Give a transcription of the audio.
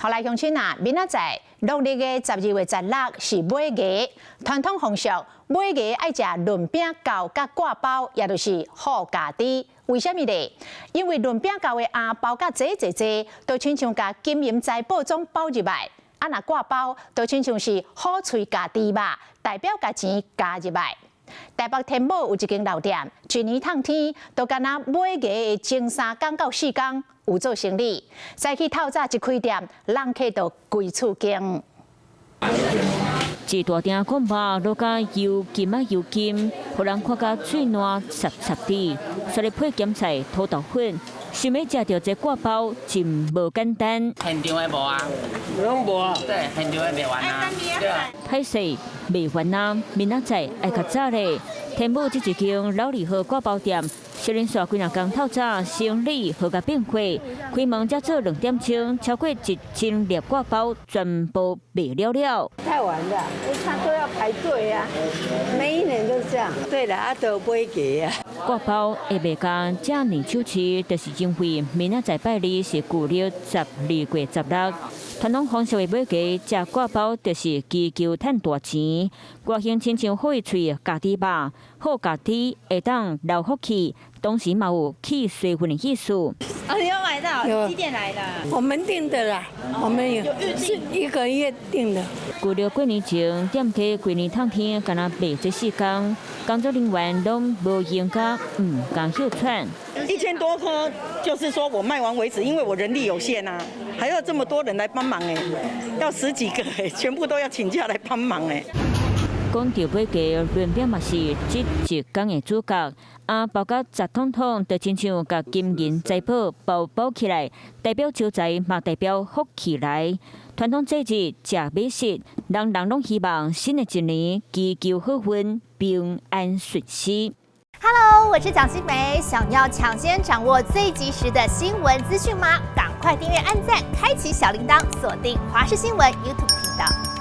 后来乡亲啊，明仔载农历的12月16是买鸡，传统风俗买鸡爱食润饼糕甲挂包，也就是好家己。为什么呢？因为润饼糕的餡包甲济，都亲像甲金银财宝种包入来；啊，若挂包，都亲像是好喙家己肉，代表甲钱加入来。台北天母有一间老店，一年烫天都干那买鸡的前3天到4天有做生意，再去透早一开店，人客就归厝惊。一大鼎广巴落甲油金，互人看甲嘴烂涩的，所以配咸菜、土豆粉，想要食到这挂包真无简单。现场的无啊，拢无啊。对，现场的卖完啊。对啊。歹势卖完啊，明仔载爱较早咧。天母这一间老字号挂包店，小人煞几若工透早生理好甲变化，开门才做2点钟，超过1000粒挂包全部卖了。太晚了，他都要排队啊，每一年都这样。对了，都买鸡啊。挂包会卖到这年秋市，就是因为明仔载拜日是旧历12月16。传统方式的买鸡食挂包，就是祈求赚大钱。外形亲像好喙家己肉，好家己会当留福气，同时嘛有去水分的意思。哦，你有买到？有几点来的？我们订的啦，我们有是1个月订的。旧历过年前，店家过年烫天，敢若卖这4天，工作人员拢无闲甲，敢休喘。1000多颗，就是说我卖完为止，因为我人力有限啊，还要这么多人来帮忙哎，要10几个哎，全部都要请假来帮忙哎。讲到买鸡润饼嘛是这一天的主角，包甲10桶桶，就亲像甲金银财宝包起来，代表招财，嘛代表福气来。传统节日食美食，人人拢希望新的一年祈求好运、平安顺心。Hello， 我是蒋欣梅。想要抢先掌握最及时的新闻资讯吗？赶快订阅、按赞、开启小铃铛，锁定华视新闻 YouTube 频道。